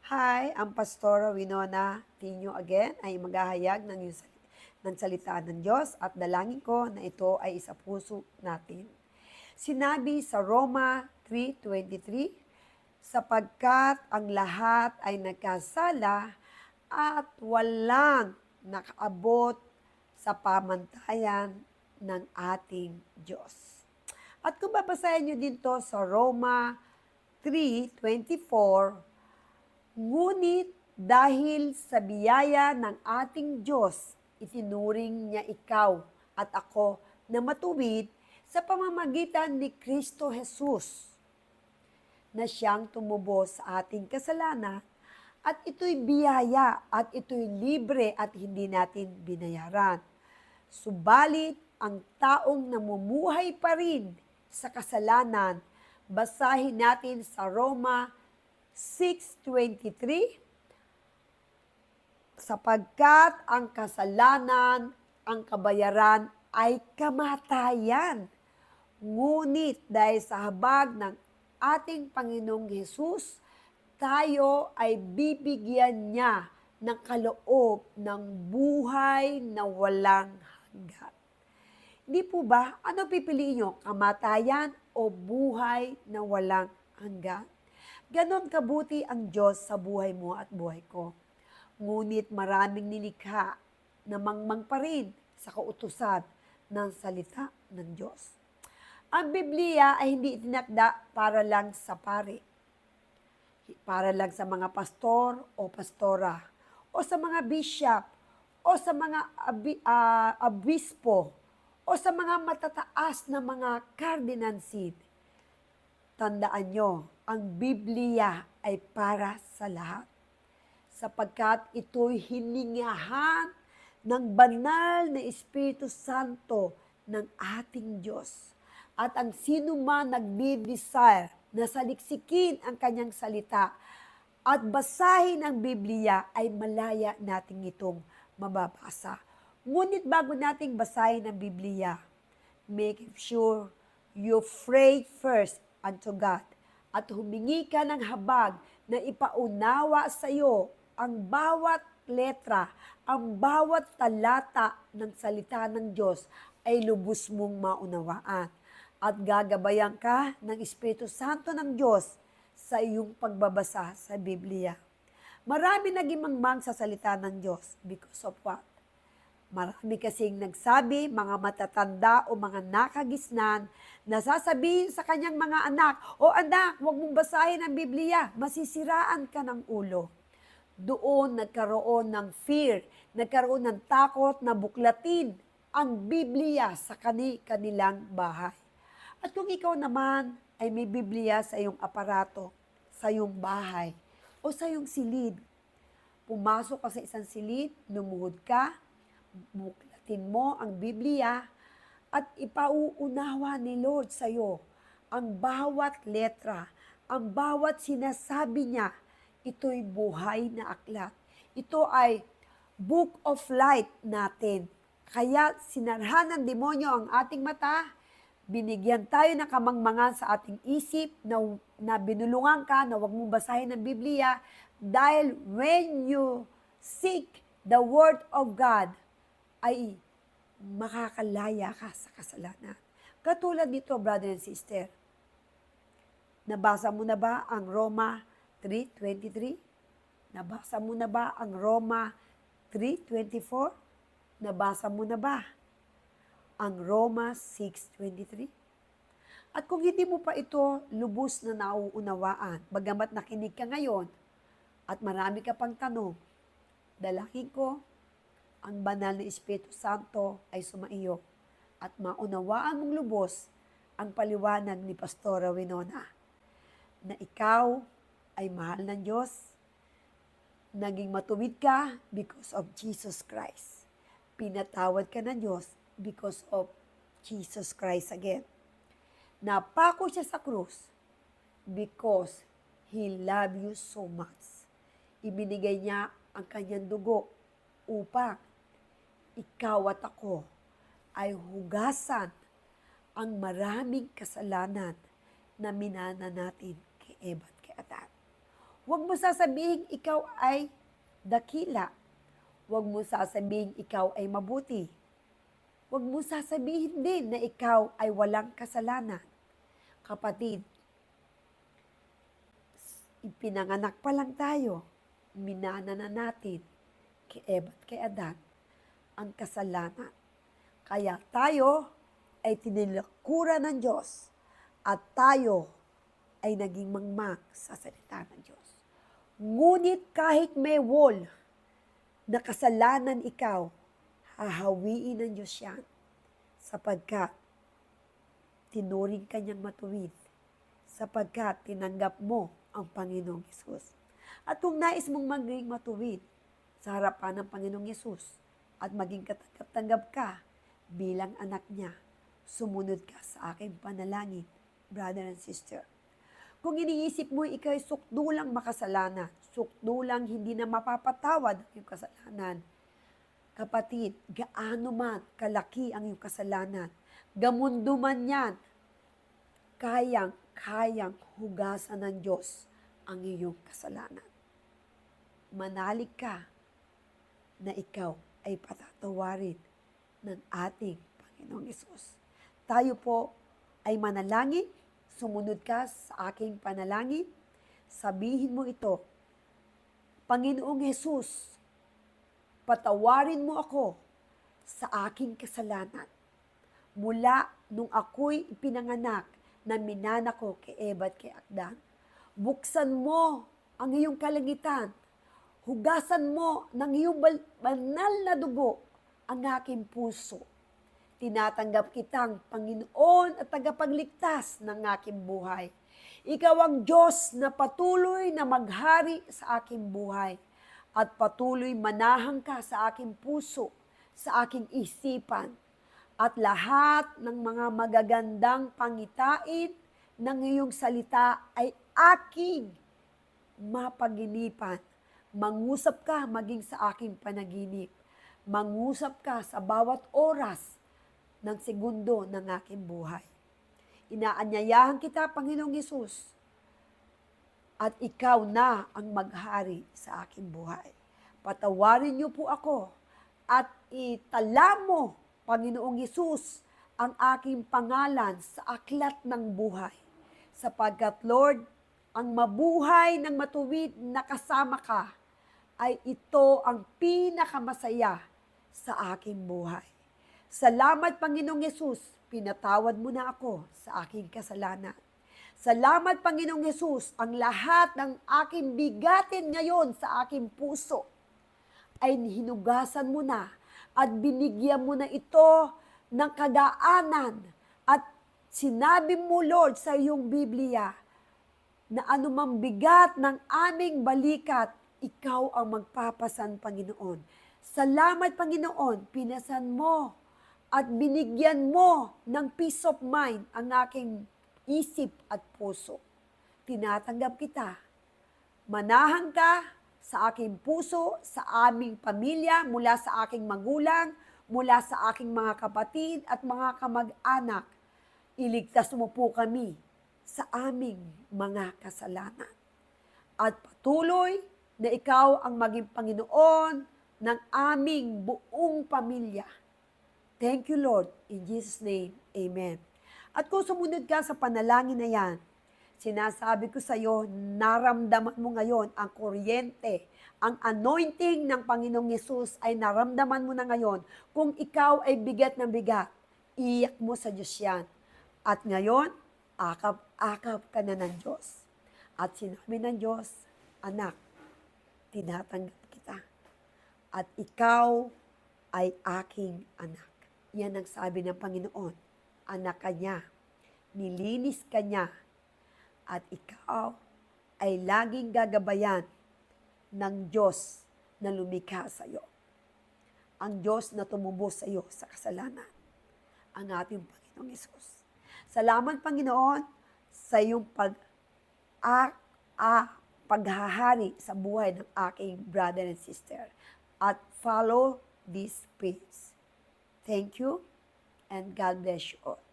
Hi, ang Pastora Winona Tino again ay maghahayag ng salita ng Diyos at dalangin ko na ito ay isa puso natin. Sinabi sa Roma 3:23, sapagkat ang lahat ay nagkasala at walang nakaabot sa pamantayan ng ating Diyos. At kung babasahin nyo din to sa Roma 3:24, ngunit dahil sa biyaya ng ating Diyos, itinuring niya ikaw at ako na matuwid sa pamamagitan ni Kristo Jesus na siyang tumubos sa ating kasalanan at ito'y biyaya at ito'y libre at hindi natin binayaran. Subalit, ang taong namumuhay pa rin sa kasalanan, basahin natin sa Roma 6:23, sapagkat ang kasalanan, ang kabayaran ay kamatayan. Ngunit dahil sa habag ng ating Panginoong Hesus, tayo ay bibigyan niya ng kaloob ng buhay na walang hanggan. Hindi po ba? Ano pipiliin nyo? Kamatayan o buhay na walang hanggan? Ganon kabuti ang Diyos sa buhay mo at buhay ko. Ngunit maraming nilikha na mangmang pa rin sa kautusan ng salita ng Diyos. Ang Biblia ay hindi itinakda para lang sa pari, para lang sa mga pastor o pastora, o sa mga bishop, o sa mga abispo, o sa mga matataas na mga cardinalship. Tandaan nyo, ang Biblia ay para sa lahat, sapagkat ito'y hiningahan ng banal na Espiritu Santo ng ating Diyos. At ang sino man nagdi-desire na saliksikin ang kanyang salita at basahin ang Biblia ay malaya nating itong mababasa. Ngunit bago nating basahin ang Biblia, make sure you pray first unto God at humingi ka ng habag na ipaunawa sa iyo ang bawat letra, ang bawat talata ng salita ng Diyos ay lubos mong maunawaan. At gagabayan ka ng Espiritu Santo ng Diyos sa iyong pagbabasa sa Biblia. Marami naging mangmang sa salita ng Diyos because of what? Marami kasing nagsabi, mga matatanda o mga nakagisnan, na sasabihin sa kanyang mga anak, o anak, huwag mong basahin ang Biblia, masisiraan ka ng ulo. Doon nagkaroon ng fear, nagkaroon ng takot na buklatin ang Biblia sa kanilang bahay. At kung ikaw naman ay may Biblia sa iyong aparato, sa iyong bahay, o sa iyong silid, pumasok ka sa isang silid, lumuhod ka, buklatin mo ang Biblia, at ipauunawa ni Lord sa iyo ang bawat letra, ang bawat sinasabi niya. Ito'y buhay na aklat. Ito ay book of light natin. Kaya sinarhan ng demonyo ang ating mata, binigyan tayo ng kamangmangan sa ating isip na binulungan ka na huwag mong basahin ang Biblia dahil when you seek the Word of God, ay makakalaya ka sa kasalanan. Katulad nito, brother and sister, nabasa mo na ba ang Roma 3:23? Nabasa mo na ba ang Roma 3:24? Nabasa mo na ba ang Roma 6:23? At kung hindi mo pa ito lubos na nauunawaan, bagamat nakinig ka ngayon at marami ka pang tanong, dalangin ko, ang banal na Espiritu Santo ay sumaiyo at maunawaan mong lubos ang paliwanag ni Pastora Winona na ikaw ay mahal ng Diyos, naging matuwid ka because of Jesus Christ. Pinatawad ka ng Diyos because of Jesus Christ again. Napako siya sa krus because He loved you so much. Ibinigay niya ang kanyang dugo upang ikaw at ako ay hugasan ang maraming kasalanan na minana natin kay Eva at kay Adan. Huwag mo sasabihin ikaw ay dakila. Huwag mo sasabihin ikaw ay mabuti. Huwag mo sasabihin din na ikaw ay walang kasalanan. Kapatid, ipinanganak pa lang tayo, minana na natin kay Eva at kay Adan ang kasalanan. Kaya tayo ay tinilakura ng Diyos at tayo ay naging mangmang sa salita ng Diyos. Ngunit kahit may wall na kasalanan ikaw, hahawiin ng Diyos yan sapagkat tinuring kanyang matuwid, sapagkat tinanggap mo ang Panginoong Yesus. At kung nais mong maging matuwid sa harapan ng Panginoong Yesus at maging katanggap-tanggap ka bilang anak niya, sumunod ka sa aking panalangin, brother and sister. Kung iniisip mo ikaw ay sukdulang makasalanan, sukdulang hindi na mapapatawad ang iyong kasalanan, kapatid, gaano man kalaki ang iyong kasalanan, gamundo man yan, kayang hugasan ng Diyos ang iyong kasalanan. Manalig ka na ikaw ay patatawarin ng ating Panginoong Yesus. Tayo po ay manalangin, sumunod ka sa aking panalangin, sabihin mo ito, Panginoong Yesus, patawarin mo ako sa aking kasalanan. Mula nung ako'y ipinanganak na minana ko kay Eva at kay Adan, buksan mo ang iyong kalangitan, hugasan mo ng iyong banal na dugo ang aking puso. Tinatanggap kitang Panginoon at tagapagligtas ng aking buhay. Ikaw ang Diyos na patuloy na maghari sa aking buhay at patuloy manahang ka sa aking puso, sa aking isipan, at lahat ng mga magagandang pangitain ng iyong salita ay aking mapaginipan. Mangusap ka maging sa aking panaginip. Mangusap ka sa bawat oras ng segundo ng aking buhay. Inaanyayahan kita, Panginoong Yesus, at ikaw na ang maghari sa aking buhay. Patawarin niyo po ako at itala mo, Panginoong Yesus, ang aking pangalan sa aklat ng buhay. Sapagkat, Lord, ang mabuhay ng matuwid na kasama ka ay ito ang pinakamasaya sa aking buhay. Salamat, Panginoong Yesus, pinatawad mo na ako sa aking kasalanan. Salamat, Panginoong Yesus, ang lahat ng aking bigatin ngayon sa aking puso ay hinugasan mo na at binigyan mo na ito ng kagaanan. At sinabi mo, Lord, sa iyong Biblia, na anumang bigat ng aming balikat, ikaw ang magpapasan, Panginoon. Salamat, Panginoon, pinasan mo at binigyan mo ng peace of mind ang aking isip at puso. Tinatanggap kita. Manahan ka sa aking puso, sa aming pamilya, mula sa aking magulang, mula sa aking mga kapatid at mga kamag-anak. Iligtas mo po kami sa aming mga kasalanan. At patuloy na ikaw ang maging Panginoon ng aming buong pamilya. Thank you, Lord. In Jesus' name, Amen. At kung sumunod ka sa panalangin na yan, sinasabi ko sa iyo, naramdaman mo ngayon ang kuryente, ang anointing ng Panginoong Yesus ay naramdaman mo na ngayon. Kung ikaw ay bigat ng bigat, iyak mo sa Diyos yan. At ngayon, akap-akap ka na ng Diyos. At sinabi ng Diyos, anak, tinatanggap kita. At ikaw ay aking anak. Yan ang sabi ng Panginoon. Anak ka niya. Nilinis ka niya. At ikaw ay laging gagabayan ng Diyos na lumikha sa iyo. Ang Diyos na tumubos sa iyo sa kasalanan. Ang ating Panginoong Yesus. Salamat, Panginoon, sa iyong paghahari sa buhay ng aking brother and sister. At follow this page. Thank you and God bless you all.